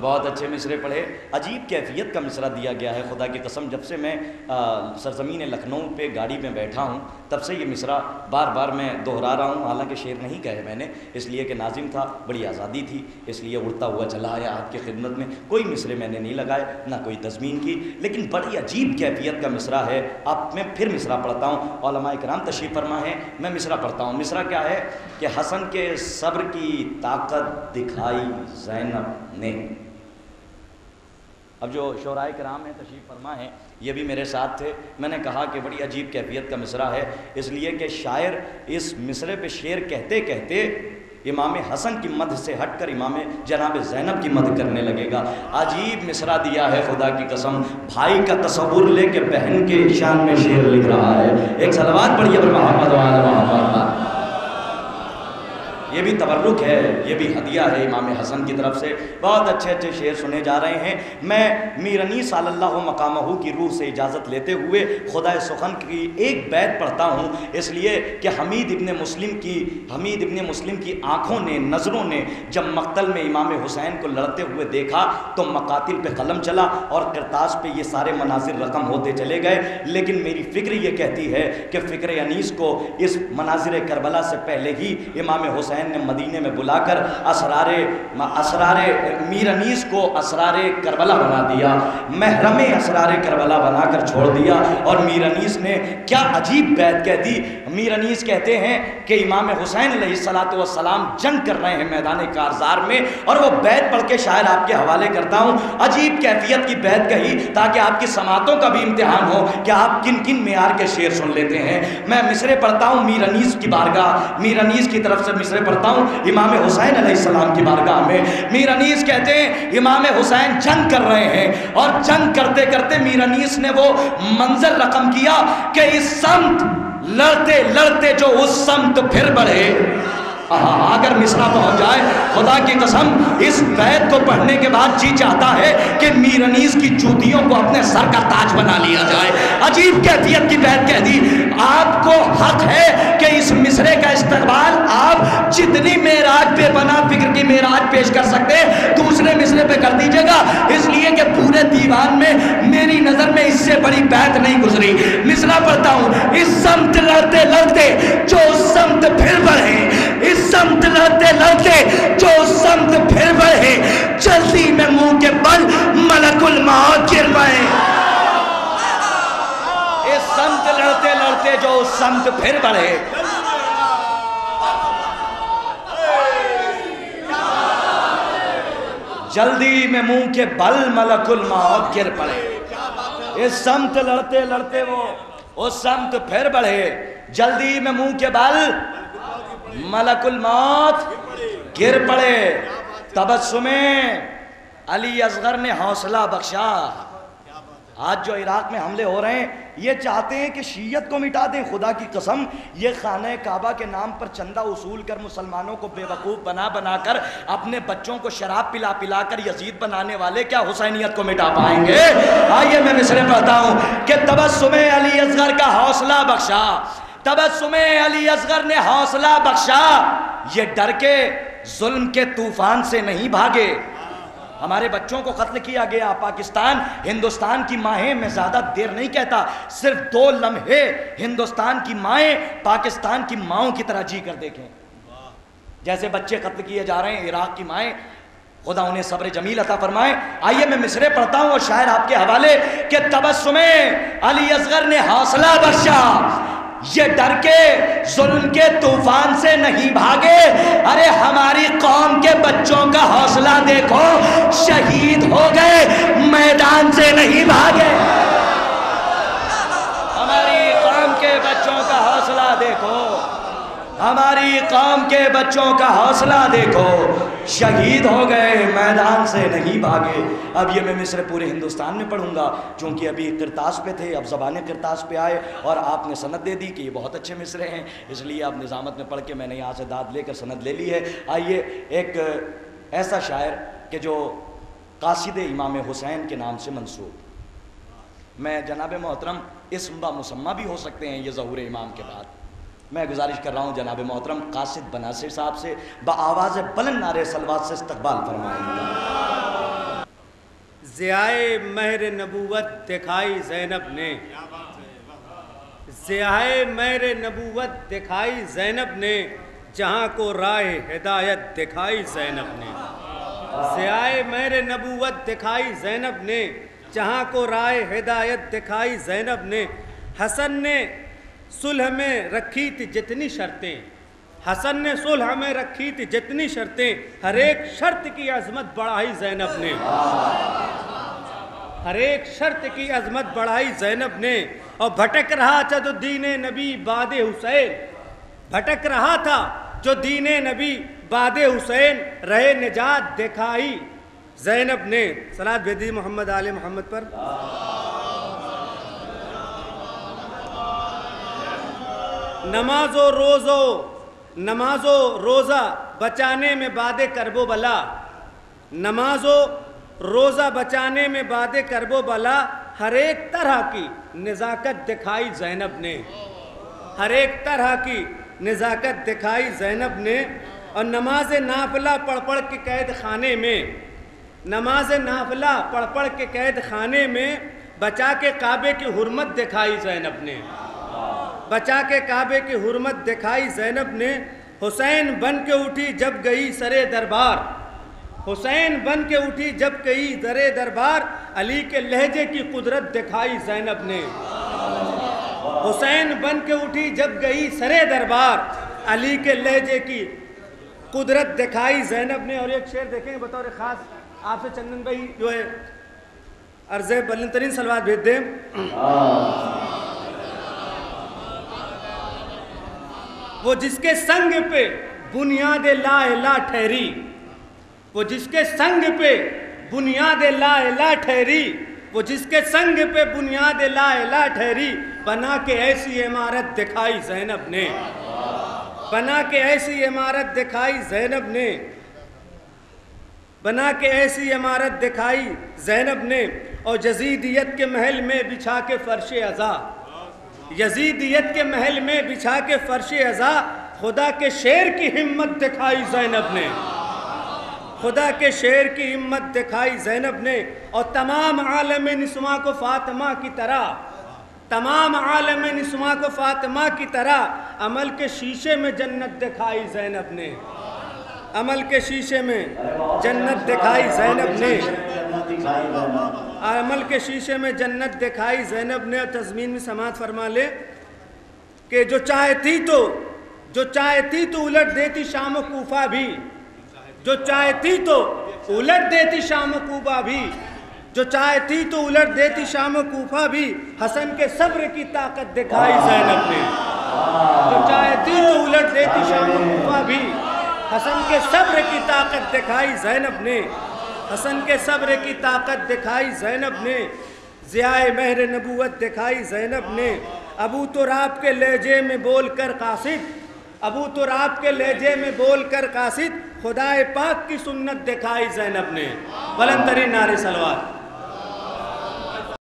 بہت اچھے مصرے پڑھے. عجیب کیفیت کا مصرع دیا گیا ہے خدا کی قسم. جب سے میں سرزمین لکھنؤ پہ گاڑی میں بیٹھا ہوں تب سے یہ مصرع بار بار میں دہرا رہا ہوں. حالانکہ شعر نہیں کہے میں نے، اس لیے کہ ناظم تھا، بڑی آزادی تھی، اس لیے اڑتا ہوا چلا آیا آپ کی خدمت میں. کوئی مصرے میں نے نہیں لگائے، نہ کوئی تضمین کی، لیکن بڑی عجیب کیفیت کا مصرع ہے. اب میں پھر مصرع پڑھتا ہوں. علماء کرام تشریف فرما ہیں، میں مصرع پڑھتا ہوں. مصرع کیا ہے کہ حسن کے صبر کی طاقت دکھائی زینب نے. اب جو شعراء کرام ہیں تشریف فرما ہیں، یہ بھی میرے ساتھ تھے. میں نے کہا کہ بڑی عجیب کیفیت کا مصرع ہے، اس لیے کہ شاعر اس مصرے پہ شعر کہتے کہتے امام حسن کی مدح سے ہٹ کر امام جناب زینب کی مدح کرنے لگے گا. عجیب مصرع دیا ہے خدا کی قسم. بھائی کا تصور لے کے بہن کے شان میں شعر لکھ رہا ہے. ایک صلوات پڑھیے پر محمد و آل محمد. یہ بھی تبرک ہے، یہ بھی ہدیہ ہے امام حسن کی طرف سے. بہت اچھے اچھے شعر سنے جا رہے ہیں. میں میر انیس صلی اللہ مقامہ کی روح سے اجازت لیتے ہوئے خدا سخن کی ایک بیت پڑھتا ہوں، اس لیے کہ حمید ابن مسلم کی آنکھوں نے، نظروں نے جب مقتل میں امام حسین کو لڑتے ہوئے دیکھا تو مقاتل پہ قلم چلا اور کرتاس پہ یہ سارے مناظر رقم ہوتے چلے گئے. لیکن میری فکر یہ کہتی ہے کہ فکر انیس کو اس مناظر کربلا سے پہلے ہی امام حسین نے مدینے میں بلا کر اسرار میر انیس کو اسرار کربلا بنا دیا، محرم اسرار کربلا بنا کر چھوڑ دیا. اور میر انیس نے کیا عجیب بیت کہہ دی. میر انیس کہتے ہیں کہ امام حسین علیہ السلام جنگ کر رہے ہیں میدان کارزار میں، اور وہ بیت پڑھ کے شاعر آپ کے حوالے کرتا ہوں. عجیب کیفیت کی بیت کہی تاکہ آپ کی سماعتوں کا بھی امتحان ہو کہ آپ کن کن معیار کے شعر سن لیتے ہیں. میں مصرے پڑھتا ہوں میر انیس کی بارگاہ، میر انیس کی طرف سے مصرے پڑھتا ہوں امام حسین علیہ السلام کی بارگاہ میں. میر انیس کہتے ہیں امام حسین جنگ کر رہے ہیں، اور جنگ کرتے کرتے میر انیس نے وہ منظر رقم کیا کہ اس سمت لڑتے لڑتے جو اس سمت پھر بڑھے. اگر مصرع پہنچ جائے خدا کی قسم اس بیت کو پڑھنے کے بعد جی چاہتا ہے کہ میر انیس کی جوتیوں کو اپنے سر کا تاج بنا لیا جائے. عجیب کیفیت کی بیت کہہ دی. آپ کو حق ہے کہ اس مصرے کا استقبال آپ جتنی معراج پہ بنا فکر کی معراج پیش کر سکتے ہیں دوسرے مصرے پہ کر دیجیے گا، اس لیے کہ پورے دیوان میں میری نظر میں اس سے بڑی بیت نہیں گزری. مصرع پڑھتا ہوں. اس سمت لڑتے لڑتے جو اس سمت پھر بڑھے، اس سمت لڑتے لڑتے جو سمت پھر بڑھے، جلدی میں منہ کے بل ملک الموت گر پائے. اس سمت لڑتے لڑتے جو سمت پھر بڑھے، جلدی میں منہ کے بل ملک الموت گر پڑے. اس سمت لڑتے لڑتے وہ اس سمت پھر بڑھے، جلدی میں منہ کے بل ملک الموت گر پڑے. تبسم علی اصغر نے حوصلہ بخشا. آج جو عراق میں حملے ہو رہے ہیں یہ چاہتے ہیں کہ شیعت کو مٹا دیں. خدا کی قسم یہ خانہ کعبہ کے نام پر چندہ وصول کر مسلمانوں کو بے وقوف بنا بنا کر اپنے بچوں کو شراب پلا پلا کر یزید بنانے والے کیا حسینیت کو مٹا پائیں گے؟ آئیے میں مصرع پڑھتا ہوں کہ تبسم علی اصغر کا حوصلہ بخشا. تبسم علی اصغر نے حوصلہ بخشا، یہ ڈر کے ظلم کے طوفان سے نہیں بھاگے. ہمارے بچوں کو قتل کیا گیا پاکستان ہندوستان کی مائیں، میں زیادہ دیر نہیں کہتا، صرف 2 لمحے ہندوستان کی مائیں پاکستان کی ماؤں کی طرح جی کر دیکھیں. جیسے بچے قتل کیے جا رہے ہیں عراق کی مائیں، خدا انہیں صبر جمیل عطا فرمائے. آئیے میں مصرے پڑھتا ہوں اور شاعر آپ کے حوالے کہ تبسم علی اصغر نے حوصلہ بخشا، یہ ڈر کے ظلم کے طوفان سے نہیں بھاگے. ارے ہماری قوم کے بچوں کا حوصلہ دیکھو، شہید ہو گئے میدان سے نہیں بھاگے. ہماری قوم کے بچوں کا حوصلہ دیکھو، ہماری قوم کے بچوں کا حوصلہ دیکھو، شہید ہو گئے میدان سے نہیں بھاگے. اب یہ میں مصرع پورے ہندوستان میں پڑھوں گا چونکہ ابھی کرتاس پہ تھے، اب زبانیں کرتاس پہ آئے اور آپ نے سند دے دی کہ یہ بہت اچھے مصرے ہیں، اس لیے اب نظامت میں پڑھ کے میں نے یہاں سے داد لے کر سند لے لی ہے. آئیے ایک ایسا شاعر کہ جو قاصد امام حسین کے نام سے منسوب، میں جناب محترم اسم با مسمہ بھی ہو سکتے ہیں یہ ظہور امام کے بعد، میں گزارش کر رہا ہوں جناب محترم قاصد بناصر صاحب سے بآواز بلند نعرے صلوات سے استقبال فرمائیں گے. ضیائے مہر نبوت دکھائی زینب نے، ضیائے مہر نبوت دکھائی زینب نے، جہاں کو راہ ہدایت دکھائی زینب نے، ضیائے مہر نبوت دکھائی زینب نے، جہاں کو راہ ہدایت دکھائی زینب نے۔ حسن نے صلح میں رکھی تھی جتنی شرطیں، حسن نے صلح میں رکھی تھی جتنی شرطیں، ہر ایک شرط کی عظمت بڑھائی زینب نے، ہر ایک شرط کی عظمت بڑھائی زینب نے۔ اور بھٹک رہا تھا جو دین نبی بعد حسین، بھٹک رہا تھا جو دین نبی بعد حسین، رہے نجات دکھائی زینب نے۔ صلاۃ بھیجیے محمد آل محمد پر۔ نماز و روزہ بچانے میں باد کرب و بلا، نماز و روزہ بچانے میں باد کرب و بلا، ہر ایک طرح کی نزاکت دکھائی زینب نے، ہر ایک طرح کی نزاکت دکھائی زینب نے۔ اور نماز نافلہ پڑھ پڑھ کے قید خانے میں، نماز نافلہ پڑھ پڑھ کے قید خانے میں، بچا کے کعبے کی حرمت دکھائی زینب نے، بچا کے کعبے کی حرمت دکھائی زینب نے۔ حسین بن کے اٹھی جب گئی سرے دربار، حسین بن کے اٹھی جب گئی سرے دربار، علی کے لہجے کی قدرت دکھائی زینب نے، حسین بن کے اٹھی جب گئی سرے دربار، علی کے لہجے کی قدرت دکھائی زینب نے۔ اور ایک شعر دیکھیں بطور خاص آپ سے چندن بھائی جو ہے عرض بلند ترین صلوات بھیج دیں۔ وہ جس کے سنگ پہ بنیاد لا الہ ٹھہری، وہ جس کے سنگ پہ بنیاد لا الہ ٹھہری، وہ جس کے سنگ پہ بنیاد لا الہ ٹھہری، بنا کے ایسی عمارت دکھائی زینب نے، بنا کے ایسی عمارت دکھائی زینب نے، بنا کے ایسی عمارت دکھائی زینب نے۔ اور یزیدیت کے محل میں بچھا کے فرش عزا، یزیدیت کے محل میں بچھا کے فرش عزا، خدا کے شیر کی ہمت دکھائی زینب نے، خدا کے شیر کی ہمت دکھائی زینب نے۔ اور تمام عالم نسواں کو فاطمہ کی طرح، تمام عالم نسواں کو فاطمہ کی طرح، عمل کے شیشے میں جنت دکھائی زینب نے، عمل کے شیشے میں جنت دکھائی زینب نے، عمل کے شیشے میں جنت دکھائی زینب نے۔ اور تضمین میں سماعت فرما لے کہ جو چاہتی تو الٹ دیتی شام و کوفہ بھی، جو چاہتی تو الٹ دیتی شام و کوفہ بھی، جو چاہتی تو الٹ دیتی شام و کوفہ بھی، حسن کے صبر کی طاقت دکھائی زینب نے، جو چاہتی تو الٹ دیتی شام و کوفہ بھی، حسن کے صبر کی طاقت دکھائی زینب نے، حسن کے صبر کی طاقت دکھائی زینب نے۔ ضیائے مہر نبوت دکھائی زینب نے۔ ابو تراب کے لہجے میں بول کر قاصد، ابو تراب کے لہجے میں بول کر قاصد، خدائے پاک کی سنت دکھائی زینب نے۔ بلند ترین نعرے صلوات۔